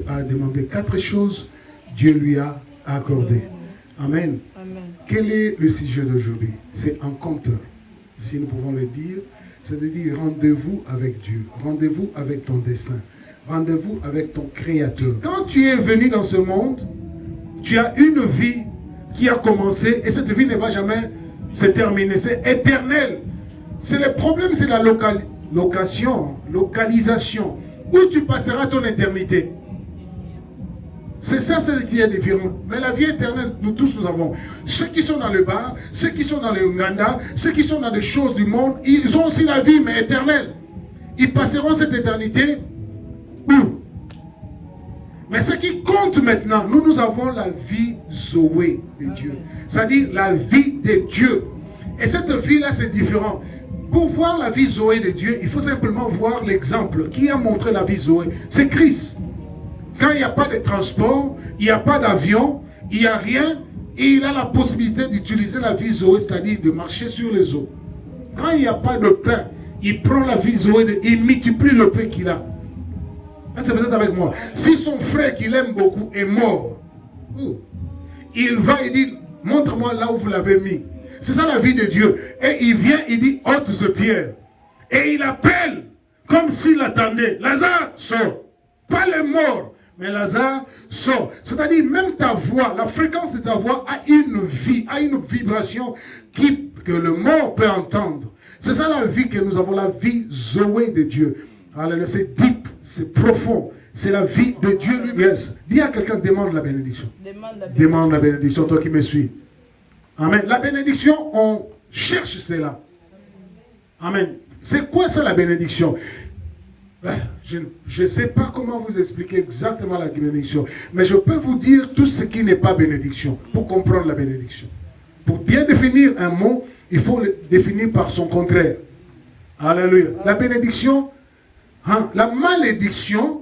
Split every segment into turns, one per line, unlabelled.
A demandé 4 choses, Dieu lui a accordé. Amen.
Amen.
Quel est le sujet d'aujourd'hui? C'est un compteur. Si nous pouvons le dire, c'est-à-dire rendez-vous avec Dieu, rendez-vous avec ton destin, rendez-vous avec ton Créateur. Quand tu es venu dans ce monde, tu as une vie qui a commencé et cette vie ne va jamais se terminer. C'est éternel. C'est le problème, c'est la localisation. Où tu passeras ton éternité. C'est ça ce qui est différent. Mais la vie éternelle, nous tous nous avons. Ceux qui sont dans le bar, ceux qui sont dans le Ouganda, ceux qui sont dans des choses du monde, ils ont aussi la vie, mais éternelle. Ils passeront cette éternité où? Mais ce qui compte maintenant, nous avons la vie Zoé de Dieu. C'est-à-dire la vie de Dieu. Et cette vie-là, c'est différent. Pour voir la vie Zoé de Dieu, il faut simplement voir l'exemple. Qui a montré la vie Zoé? C'est Christ. Quand il n'y a pas de transport, il n'y a pas d'avion, il n'y a rien, et il a la possibilité d'utiliser la vie Zoé, c'est-à-dire de marcher sur les eaux. Quand il n'y a pas de pain, il prend la vie Zoé, il multiplie le pain qu'il a. Est-ce que vous êtes avec moi? Si son frère qu'il aime beaucoup est mort, il va et dit, montre-moi là où vous l'avez mis. C'est ça la vie de Dieu. Et il vient, il dit, ôte ce pierre. Et il appelle, comme s'il attendait. Lazare, sort. Pas les morts, mais Lazare, sort. C'est-à-dire, même ta voix, la fréquence de ta voix a une vie, a une vibration que le mort peut entendre. C'est ça la vie que nous avons, la vie Zoé de Dieu. Alléluia, c'est deep, c'est profond. C'est la vie de Dieu lui-même. Yes. Dis à quelqu'un, demande la bénédiction. Demande la bénédiction, toi qui me suis. Amen. La bénédiction, on cherche cela. Amen. C'est quoi ça la bénédiction? Je ne sais pas comment vous expliquer exactement la bénédiction. Mais je peux vous dire tout ce qui n'est pas bénédiction. Pour comprendre la bénédiction. Pour bien définir un mot, il faut le définir par son contraire. Alléluia. La bénédiction, la malédiction,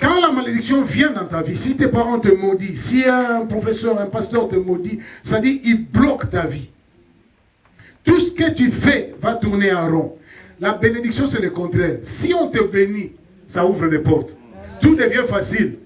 quand la malédiction vient dans ta vie, si tes parents te maudissent, si un professeur, un pasteur te maudit, ça dit il bloque ta vie. Tout ce que tu fais va tourner en rond. La bénédiction, c'est le contraire. Si on te bénit, ça ouvre des portes. Amen. Tout devient facile.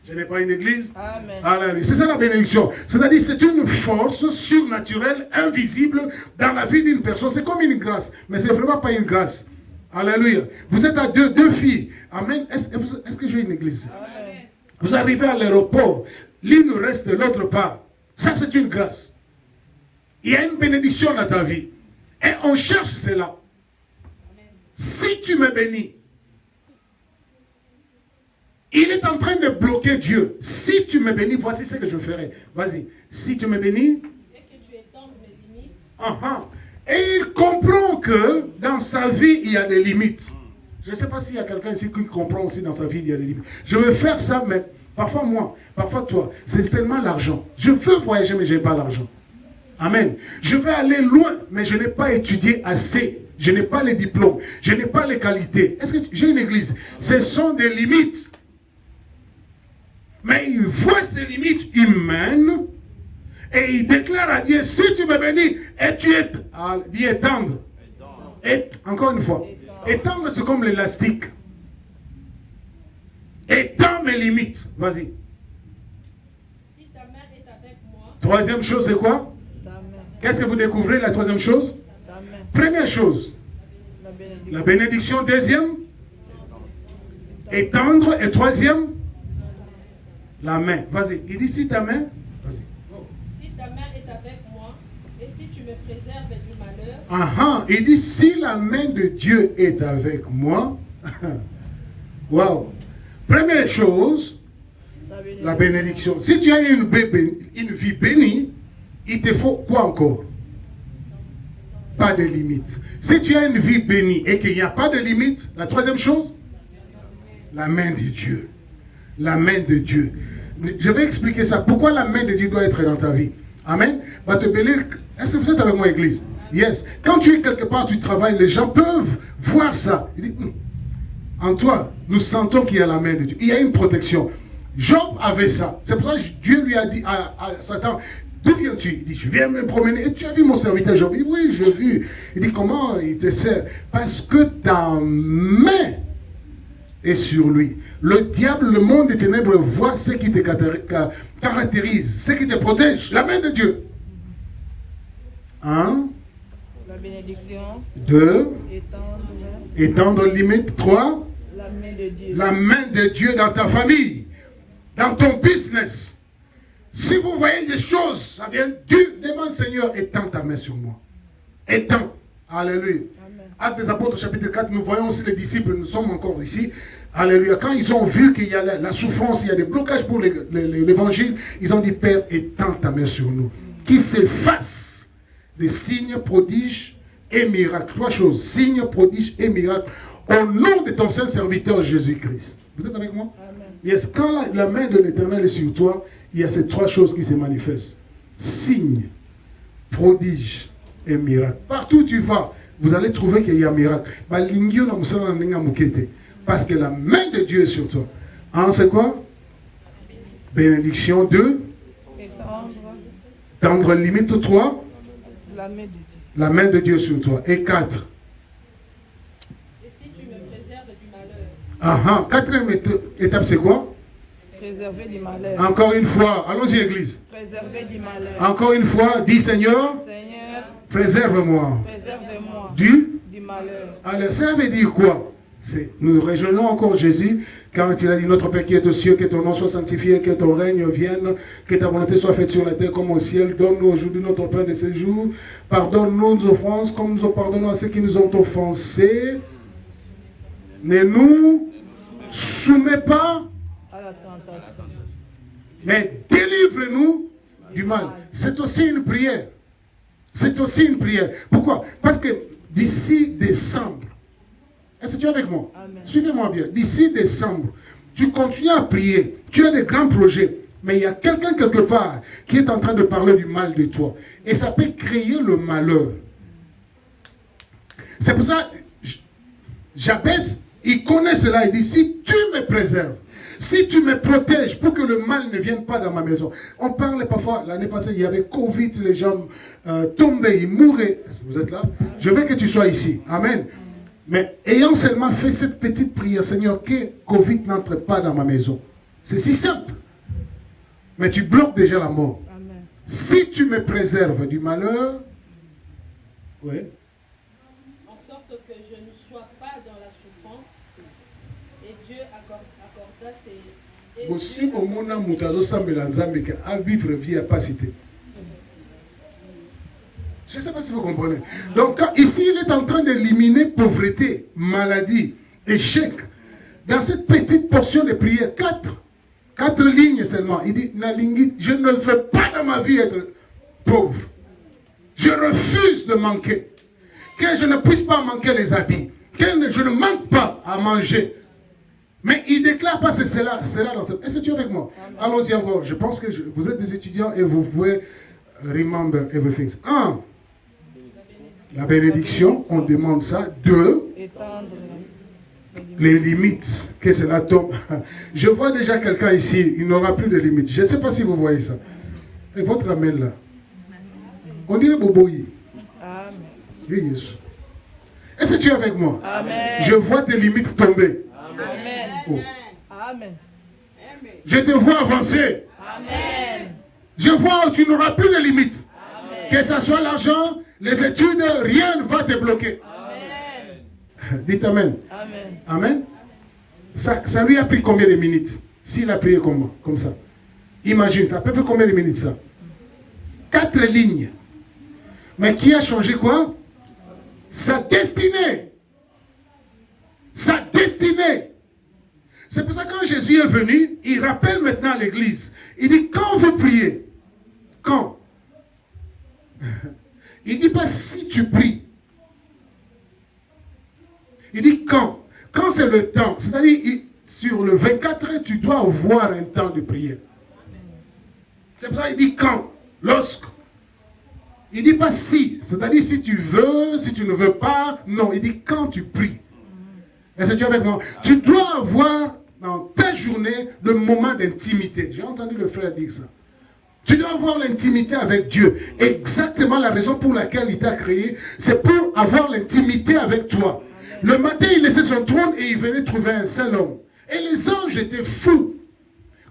Je n'ai pas une église. Amen. C'est ça la bénédiction. C'est-à-dire c'est une force surnaturelle, invisible dans la vie d'une personne. C'est comme une grâce, mais ce n'est vraiment pas une grâce. Alléluia. Vous êtes à deux filles. Amen. Est-ce que j'ai une église? Amen. Vous arrivez à l'aéroport. L'une reste de l'autre part. Ça, c'est une grâce. Il y a une bénédiction dans ta vie. Et on cherche cela. Amen. Si tu me bénis, il est en train de bloquer Dieu. Si tu me bénis, voici ce que je ferai. Vas-y. Si tu me bénis. Et que tu étendes mes limites. Et il comprend que dans sa vie, il y a des limites. Je ne sais pas s'il y a quelqu'un ici qui comprend aussi dans sa vie, il y a des limites. Je veux faire ça, mais parfois moi, parfois toi, c'est tellement l'argent. Je veux voyager, mais je n'ai pas l'argent. Amen. Je veux aller loin, mais je n'ai pas étudié assez. Je n'ai pas les diplômes. Je n'ai pas les qualités. Est-ce que j'ai une église? Ce sont des limites. Mais il voit ces limites humaines. Et il déclare à Dieu, si tu me bénis, et tu es, dit étendre. Et, encore une fois, étendre c'est comme l'élastique. Étends mes limites. Vas-y.
Si ta main est avec moi.
Troisième chose, c'est quoi? Qu'est-ce que vous découvrez, la troisième chose? Première chose, la bénédiction. Deuxième, Étendre. Et troisième, la main. Vas-y. Il dit si ta main. Vas-y. Oh.
Si ta main est avec moi, et si tu me préserves du malheur.
Il dit si la main de Dieu est avec moi. Wow. Première chose, la bénédiction. Si tu as une vie bénie, il te faut quoi encore? Pas de limite. Si tu as une vie bénie et qu'il n'y a pas de limite, la troisième chose, la main de Dieu. La main de Dieu. Je vais expliquer ça. Pourquoi la main de Dieu doit être dans ta vie? Amen. Est-ce que vous êtes avec moi, église? Yes. Quand tu es quelque part, tu travailles, les gens peuvent voir ça. Ils disent, en toi, nous sentons qu'il y a la main de Dieu. Il y a une protection. Job avait ça. C'est pour ça que Dieu lui a dit à Satan, d'où viens-tu? Il dit, je viens me promener. Et tu as vu mon serviteur Job? Il dit, oui, j'ai vu. Il dit, comment il te sert? Parce que ta main est sur lui. Le diable, le monde des ténèbres voit ce qui te caractérise, ce qui te protège. La main de Dieu. 1.
La bénédiction.
2. Étendre limite. 3.
La main de Dieu.
La main de Dieu dans ta famille, dans ton business. Si vous voyez des choses, ça vient Dieu. Demande Seigneur, étends ta main sur moi. Étends. Alléluia. Actes des Apôtres, chapitre 4, nous voyons aussi les disciples, nous sommes encore ici. Alléluia. Quand ils ont vu qu'il y a la souffrance, il y a des blocages pour l'évangile, ils ont dit, Père, étends ta main sur nous. Qu'il s'efface des signes, prodiges et miracles. 3 choses, signes, prodiges et miracles. Au nom de ton saint serviteur Jésus-Christ. Vous êtes avec moi? Amen. Yes. Quand la main de l'Éternel est sur toi, il y a ces 3 choses qui se manifestent. Signes, prodiges et miracles. Partout où tu vas, vous allez trouver qu'il y a un miracle. Parce que la main de Dieu est sur toi. 1, c'est quoi? Bénédiction. 2. Tendre limite. 3.
La main de Dieu.
La main de Dieu sur toi. Et 4.
Et si tu me préserves du malheur.
4e étape, c'est quoi?
Préserver du malheur.
Encore une fois, allons-y église.
Préserver du malheur.
Encore une fois, dis Seigneur, préserve-moi.
Préserve-moi
du
malheur.
Alors, ça veut dire quoi? Nous rejoignons encore Jésus quand il a dit, notre Père qui est aux cieux, que ton nom soit sanctifié, que ton règne vienne, que ta volonté soit faite sur la terre comme au ciel. Donne-nous aujourd'hui notre pain de ce jour. Pardonne-nous nos offenses comme nous pardonnons à ceux qui nous ont offensés. Ne nous soumets pas
à la tentation,
mais délivre-nous du mal. C'est aussi une prière. C'est aussi une prière. Pourquoi? Parce que d'ici décembre, est-ce que tu es avec moi? Suivez-moi bien. D'ici décembre, tu continues à prier. Tu as des grands projets. Mais il y a quelqu'un quelque part qui est en train de parler du mal de toi. Et ça peut créer le malheur. C'est pour ça, Jabez, il connaît cela. Il dit, si tu me préserves, si tu me protèges pour que le mal ne vienne pas dans ma maison. On parle parfois, l'année passée, il y avait Covid, les gens tombaient, ils mouraient. Vous êtes là? Je veux que tu sois ici. Amen. Mais ayant seulement fait cette petite prière, Seigneur, que Covid n'entre pas dans ma maison. C'est si simple. Mais tu bloques déjà la mort. Amen. Si tu me préserves du malheur, oui.
En sorte que je ne sois pas dans la souffrance, et Dieu accorda ses...
Aussi, au monde, vivre vie à pas cité. Je ne sais pas si vous comprenez. Donc, ici, il est en train d'éliminer pauvreté, maladie, échec. Dans cette petite portion de prière, 4 lignes seulement. Il dit, je ne veux pas dans ma vie être pauvre. Je refuse de manquer. Que je ne puisse pas manquer les habits. Que je ne manque pas à manger. Mais il ne déclare pas cela dans cette... Est-ce que tu es avec moi? Allons-y encore. Je pense que vous êtes des étudiants et vous pouvez remember everything. 1. La bénédiction, on demande ça. 2. Les limites, que cela tombe. Je vois déjà quelqu'un ici, il n'aura plus de limites. Je ne sais pas si vous voyez ça. Et votre amène là. On dirait Boboï.
Amen.
Oui, Jésus. Est-ce que tu es avec moi?
Amen.
Je vois tes limites tomber.
Amen.
Oh.
Amen.
Je te vois avancer.
Amen.
Je vois où tu n'auras plus de limites.
Amen.
Que ce soit l'argent, les études, rien ne va te bloquer.
Amen.
Dites Amen.
Amen.
Amen. Ça lui a pris combien de minutes? S'il a prié comme ça. Imagine, ça peut faire combien de minutes ça? 4 lignes. Mais qui a changé quoi? Sa destinée. Sa destinée. C'est pour ça que quand Jésus est venu, il rappelle maintenant à l'église. Il dit, quand vous priez, quand? Il ne dit pas si tu pries. Il dit quand. Quand c'est le temps. C'est-à-dire, sur le 24 heures, tu dois avoir un temps de prière. C'est pour ça qu'il dit quand. Lorsque. Il ne dit pas si. C'est-à-dire, si tu veux, si tu ne veux pas. Non, il dit quand tu pries. Est-ce que tu es avec moi? Tu dois avoir dans ta journée le moment d'intimité. J'ai entendu le frère dire ça. Tu dois avoir l'intimité avec Dieu. Exactement la raison pour laquelle il t'a créé, c'est pour avoir l'intimité avec toi. Le matin, il laissait son trône et il venait trouver un seul homme. Et les anges étaient fous.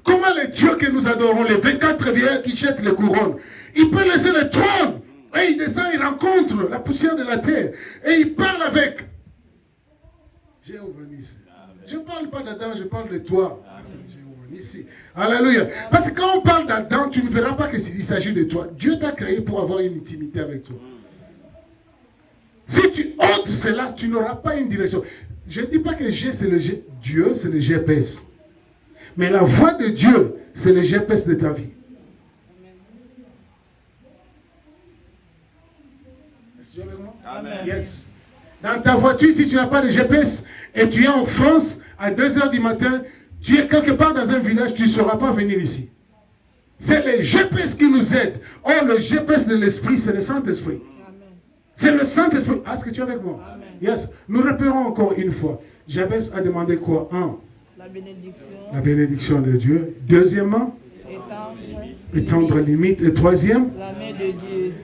Comment les dieux que nous adorons, les 24 vieillards qui jettent les couronnes, il peut laisser le trône et il descend, il rencontre la poussière de la terre et il parle avec. J'ai ouvert ici. Je ne parle pas d'Adam, je parle de toi. Ici. Alléluia. Parce que quand on parle d'Adam, tu ne verras pas qu'il s'agit de toi. Dieu t'a créé pour avoir une intimité avec toi. Si tu ôtes cela, tu n'auras pas une direction. Je ne dis pas que G, c'est le G. Dieu, c'est le GPS. Mais la voix de Dieu, c'est le GPS de ta vie. Est-ce que tu es avec moi?
Amen.
Yes. Dans ta voiture, si tu n'as pas de GPS et tu es en France à 2 h du matin, tu es quelque part dans un village, tu ne sauras pas venir ici. C'est le GPS qui nous aide. Or, le GPS de l'Esprit, c'est le Saint-Esprit. C'est le Saint-Esprit. Est-ce que tu es avec moi?
Amen.
Yes. Nous répétons encore une fois. Jabez a demandé quoi? 1.
La bénédiction.
La bénédiction de Dieu. Deuxièmement,
Étendre.
étendre limite. Et troisième,
La main de Dieu.